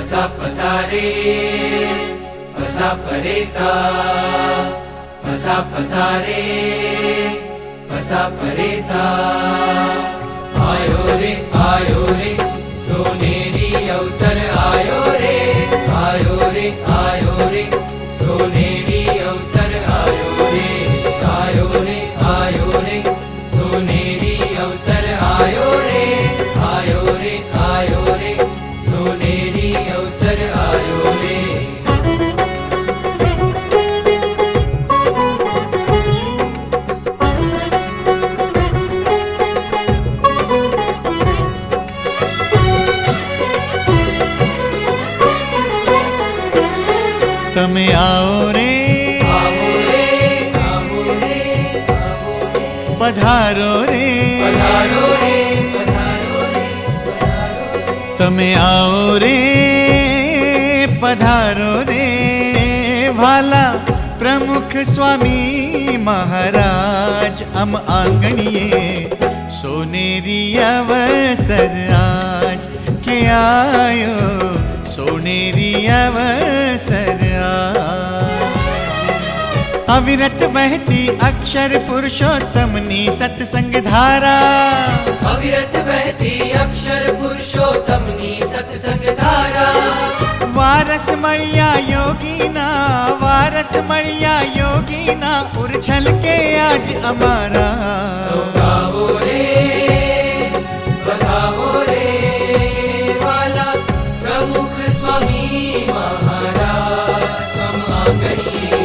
पसा पसारे पसा परेसा पसा पसारे पसा परेसा आयो रे सोनेरी अवसर आयो रे सोनेरी अवसर आयो रे सोनेरी अवसर आयो रे सोनेरी अवसर आयो रे। તમે આવો રે પધારો રે તમે આવો રે પધારો રે વાલા પ્રમુખ સ્વામી મહારાજ આમ આંગણીએ સોનેરી અવસર આજ કે આયો सोनेरी अवसर अविरत बहती अक्षर पुरुषोत्तमनी सत्संग धारा अविरत बहती अक्षर पुरुषोत्तमनी सत्संग धारा वारस मळिया योगीना उर्छल के आज अमारा गावो रे बधावो रे वाला प्रमुख स्वामी महाराज हम आंगणिए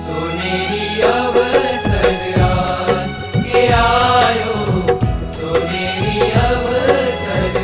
सोनेरी अवसर आज के आयो सोनेरी अवसर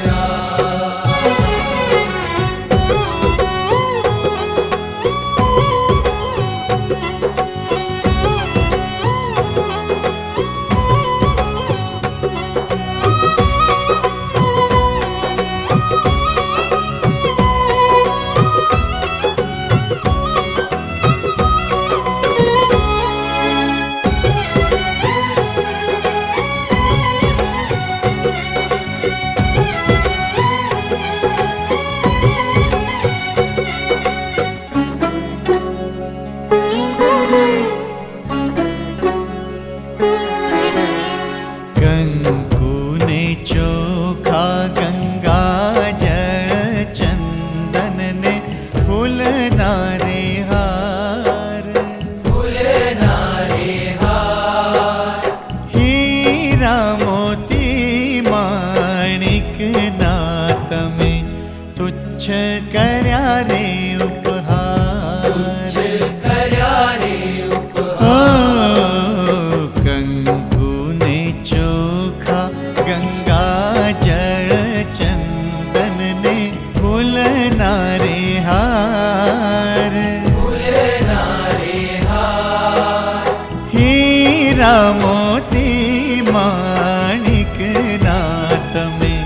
मोती माणिक नात में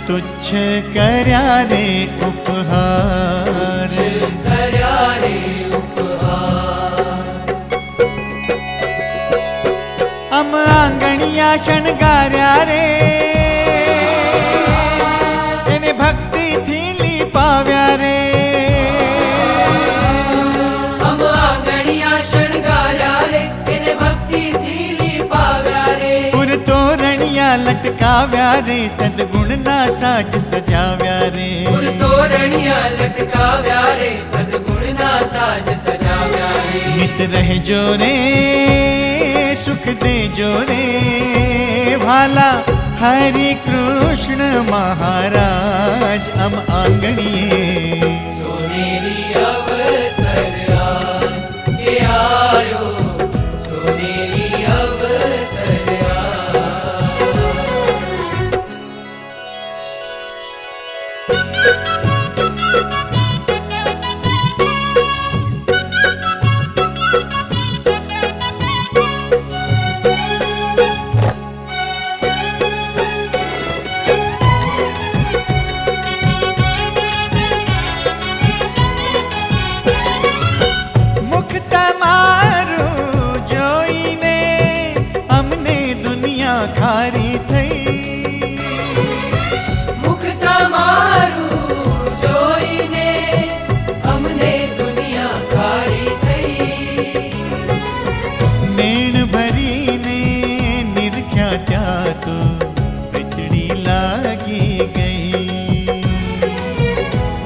तुच्छ कर्या रे उपहार अम आंगणिया शणगार्या रे एने भक्ति थी ली पाव्या रे लटकाव्या रे सद्गुण ना साज सजाव्या रे तोरणिया लटकाव्या रे सद्गुण ना साज सजाव्या रे नित रह जो रे सुख दे जो रे भाला हरि कृष्ण महाराज हम आंगणिए सोनेरी अवसर आज के आयो सोनेरी अवसर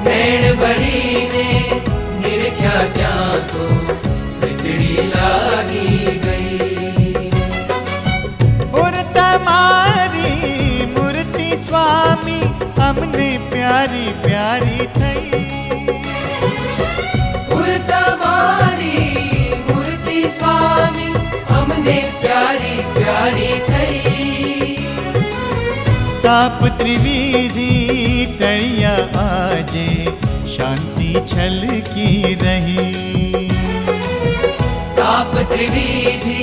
नैण भरीने निरख्या ત્યાં તો વીજળી લાગી ગઈ. और તમારી મૂર્તિ સ્વામી અમને પ્યારી પ્યારી થઈ. ઉર તમારી મૂર્તિ સ્વામી અમને પ્યારી પ્યારી થઈ. તાપ ત્રિવિધિ ટળ્યા આજે શાંતિ છલકી રહી. તાપ ત્રિવિધિ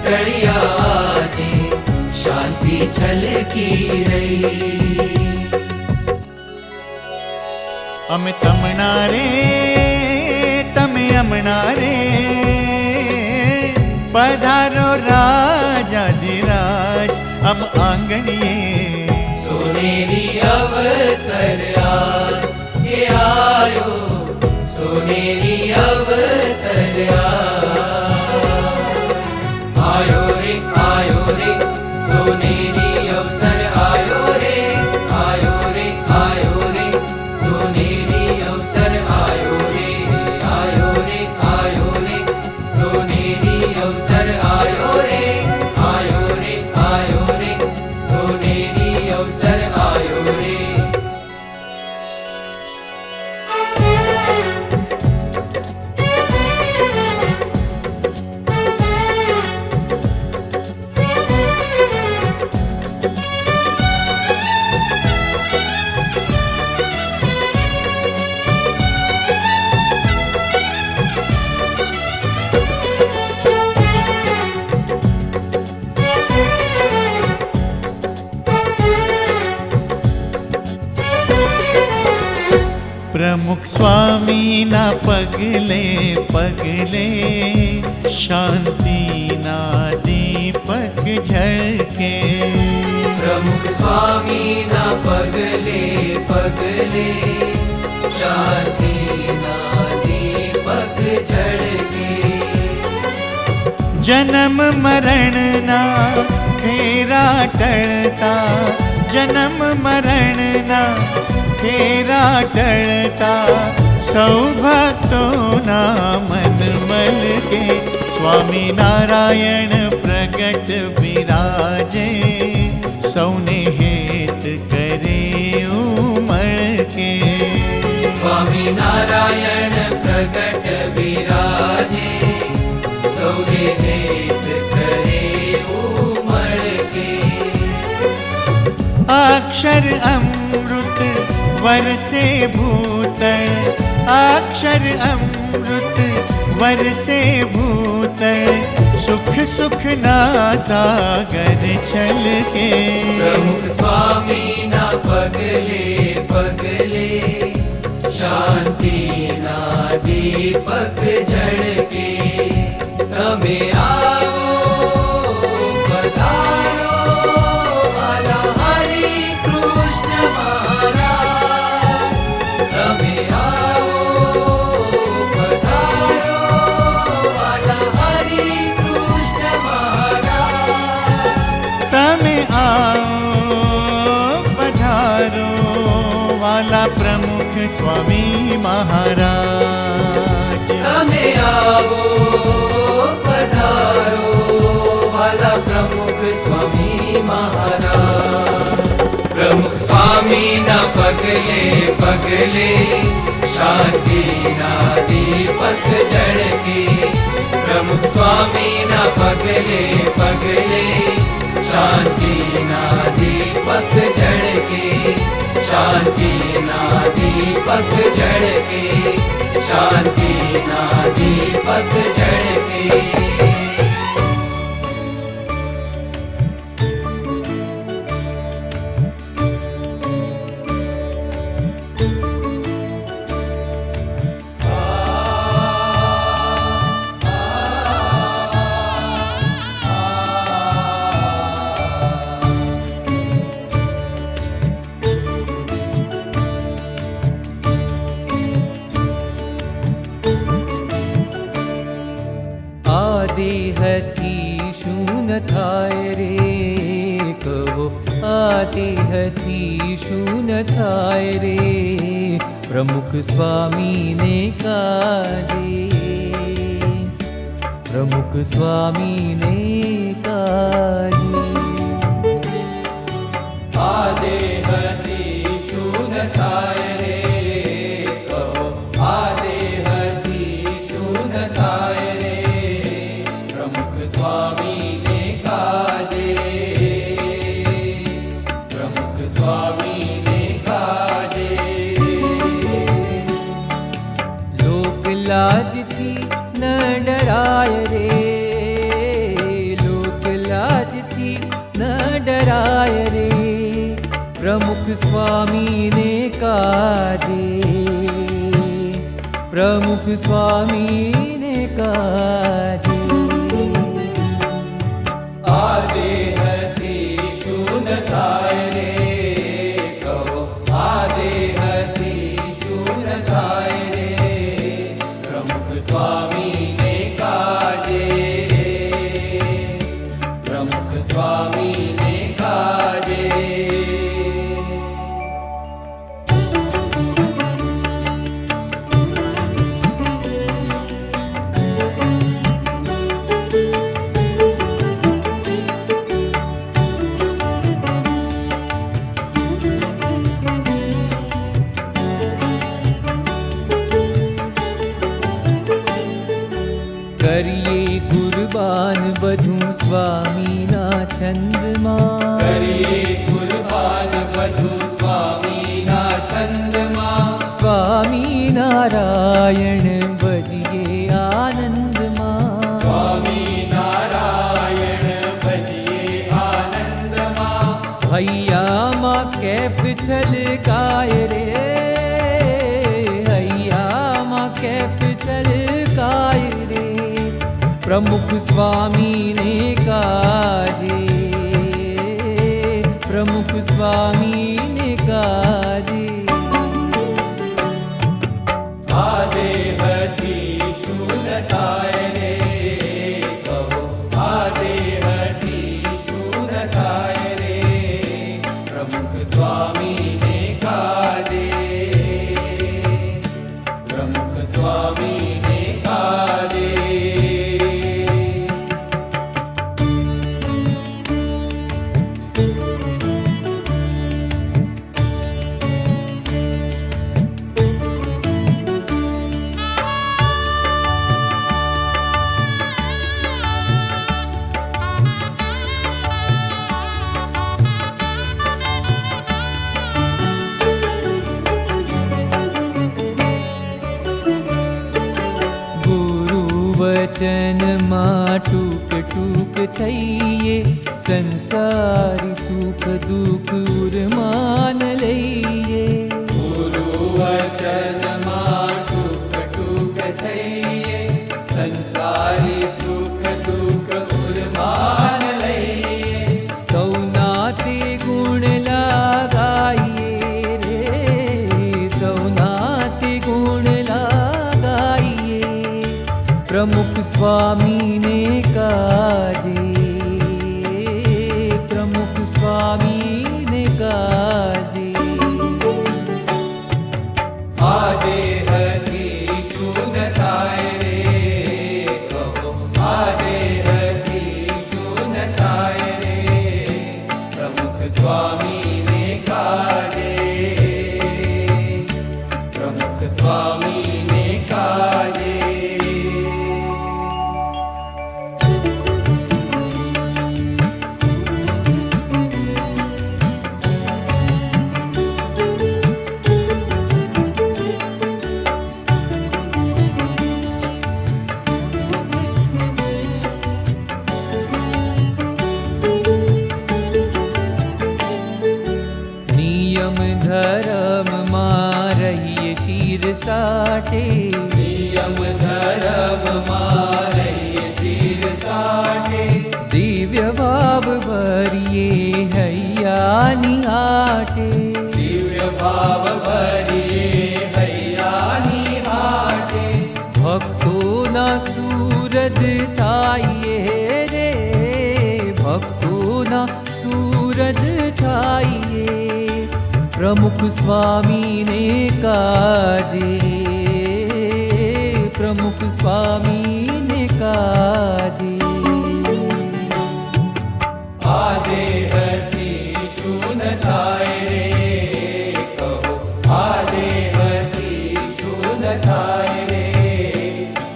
ટળ્યા આજે શાંતિ છલકી રહી. અમે તમણા રે તમે અમણા રે પધારો રાજાધિરાજ અમ આંગણીએ. સોનેરી અવસર આજ કે આયો, સોનેરી અવસર આયો રે આયો રે, સોનેરી અવસર આયો રે આયો રે આયો રે, સોનેરી અવસર આયો રે આયો રે આયો રે, સોનેરી અવસર આયો રે આયો રે આયો રે, સોનેરી અવસર આયો રે. પ્રમુખ સ્વામીના પગલે પગલે શાંતિના દીપક ઝળકે. પ્રમુખ સ્વામીના પગલે પગલે શાંતિના દીપક ઝળકે. જન્મ મરણના ફેરા ટળતા, જન્મ મરણના ફેરા ટળતા સૌ ભક્તોના મન મલકે. સ્વામિનારાયણ પ્રગટ બિરાજે સૌને હેત કરે ઉમળકે. સ્વામિનારાયણ પ્રગટ બિરાજે સૌને હેત કરે ઉમળકે. અક્ષર અમૃત વરસે ભૂતળ, અક્ષર અમૃત વરસે ભૂતળ સુખ સુખના સાગર છલકે. પ્રમુખ સ્વામીના પગલે પગલે શાંતિના દીપક ઝળકે. તમે આવો પધારો વાલા હરિ કૃષ્ણ મહારાજ. તમે આવો પધારો વાલા હરિ કૃષ્ણ મહારાજ. તમે આવો પધારો વાલા પ્રમુખ સ્વામી મહારાજ. તમે આવો પધારો વાલા પ્રમુખ સ્વામી મહારાજ. પ્રમુખ સ્વામીના પગલે પગલે શાંતિના દીપક ઝળકે. પ્રમુખ સ્વામીના પગલે પગલે શાંતિના દીપક ઝળકે. શાંતિના દીપક ઝળકે. શાંતિના દીપક ઝળકે. દેહથી શું થાય રે કહો, આ દેહથી શું થાય રે प्रमुख स्वामी ने काजे, प्रमुख स्वामी ने काजे। आदेहती शून थाय रे, कहो आदेहती शून थाय रे, प्रमुख स्वामी ने काजे, प्रमुख स्वामी ने काजे। लोक लाज थी न डराय रे, लोक लाज थी न डराय रे, प्रमुख स्वामी ने काजे, प्रमुख स्वामी ने काजे। आदेहती शून थाय रे, कहो आदेहती शून थाय रे, प्रमुख स्वामी ने काजे, प्रमुख स्वामी ने काजे। करिए कुर्बान बधू स्वामी ना छंदमा, करिए कुर्बान बधू स्वामी ना छंदमा, स्वामी नारायण बजिए आनंदमा, स्वामी नारायण भजिए आनंदमा। हैया माँ कैफ छलकाय रे, हैया माँ कैफ छलकाय रे, प्रमुख स्वामी ने काजे, प्रमुख स्वामी ने काजे। आदेहती शून थाय रे, कहो आदेहती शून थाय रे, प्रमुख स्वामी ने काजे, प्रमुख स्वामी ने काजे। वचन माँ टूक टूक थईये, संसारी सुख दुख उर्मान लईये। गुरु वचन मां टूक टूक थईये, संसारी सुख दुख उर्मान लईये। सौनाते गुण लगाइए रे, सौनाते गुण लगाइए, प्रमुख स्वामी ने काजे, प्रमुख स्वामी ने काजे। आदेहती शून थाय रे, कहो आदेहती शून थाय रे, प्रमुख स्वामी ने काजे, प्रमुख स्वामी ने काजे। धर्म माँ रहिए शीर साटे, नियम धर्म मां रहिए शीर साटे, दिव्य भाव भरिए हैया निहाटे, दिव्य भाव भरिए हैया निहाटे। भक्तों ना सूरद थाइए रे, भक्तों ना सूरद थाइए, प्रमुख स्वामी ने काजे, प्रमुख स्वामी ने काजे। आदेहती शून थाय रे कहो, आदेहती शून थाय रे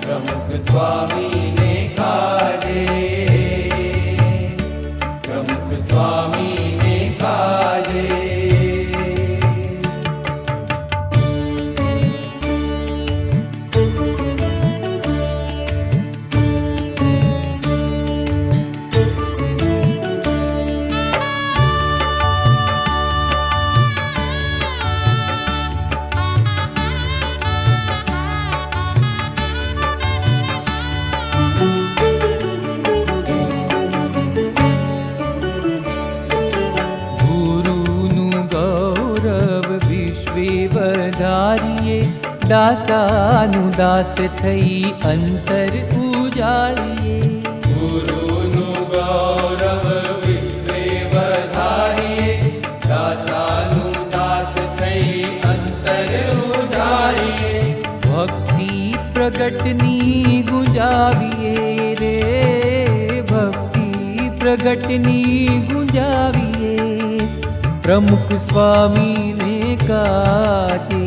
प्रमुख स्वामी ने काजे, प्रमुख स्वामी ने काजे। દાસાનું દાસ થઈ અંતર ઉજાળીએ, ગુરુનું ગૌરવ વિશ્વે વધારીએ, દાસાનું દાસ થઈ અંતર ઉજાળીએ, ભક્તિ પ્રગટની ગુંજાવીએ રે, ભક્તિ પ્રગટની ગુંજાવીએ, પ્રમુખ સ્વામીને કાજે,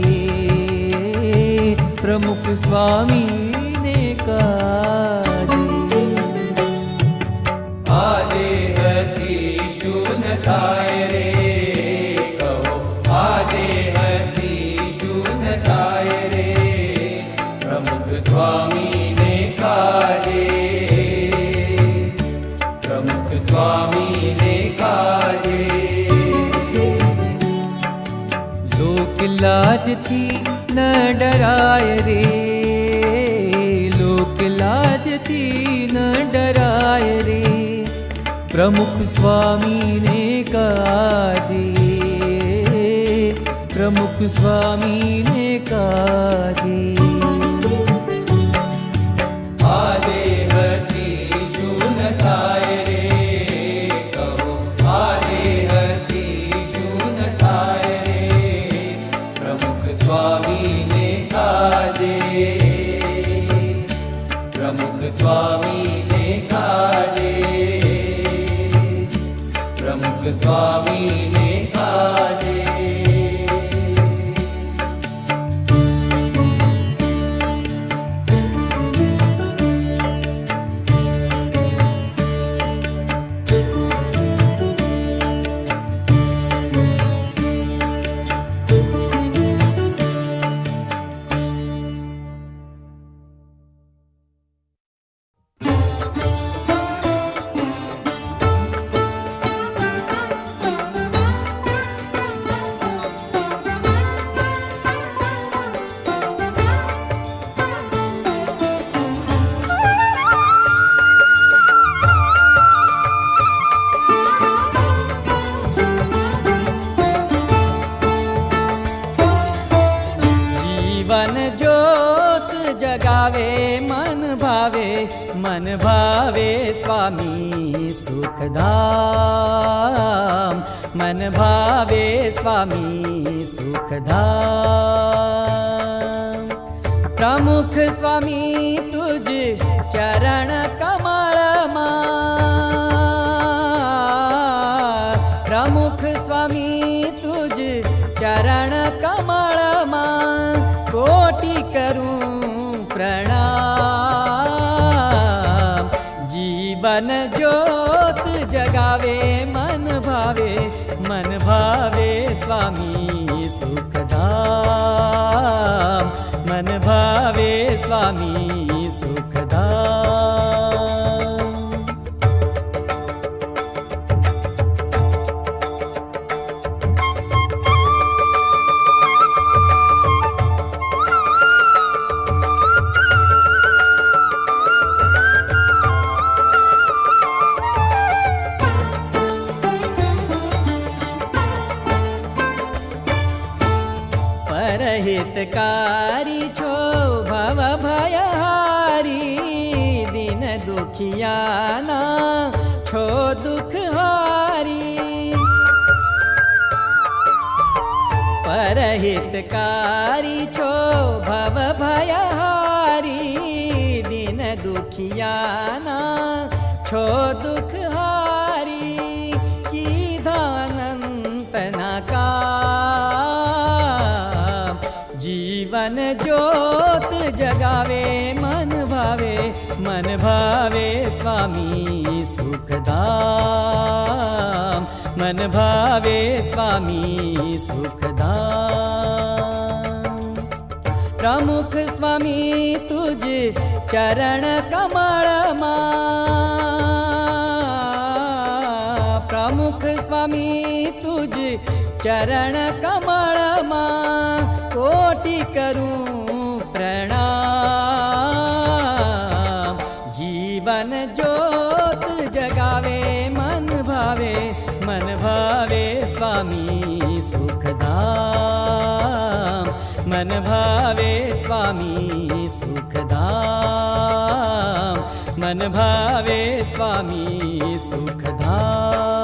प्रमुख स्वामी ने काजे। आदेहती शून थाय रे कहो, आदेहती शून थाय रे प्रमुख स्वामी ने काजे, प्रमुख स्वामी ने काजे। लोक लाज थी न डराय रे, लोक लाज थी न डराय रे, प्रमुख स्वामी ने काजे, प्रमुख स्वामी ने काजे। आदेहती शून थाय रे कहो, आदेहती शून थाय रे प्रमुख स्वामी ने काजे, प्रमुख स्वामी ने काजे, प्रमुख स्वामी ने काजे। जगावे मन भावे, मन भावे स्वामी सुखधाम, मन भावे स्वामी सुखधाम। प्रमुख स्वामी तुझ चरण कमल मां, प्रमुख स्वामी तुझ चरण कमल मां, कोटि करूं प्रणाम। जीवन ज्योत जगावे मन भावे, मन भावे स्वामी सुखधाम, मन भावे स्वामी सुखधाम। हितकारी छो भव भयहारी, दिन दुखियाना छो दुख हारी। परहितकारी छो भव भयहारी दीन दुखियाना छो दुख हारी कीधानंत नका जीवन ज्योत जगावे मन भावे स्वामी सुखधाम मन भावे स्वामी सुखधाम प्रमुख स्वामी तुझ चरण कमल प्रमुख स्वामी तुझ चरण कमल कोटि करूं प्रणाम जीवन ज्योत जगावे मन भावे स्वामी सुखधाम मन भावे स्वामी सुखधाम मन भावे स्वामी सुखधाम।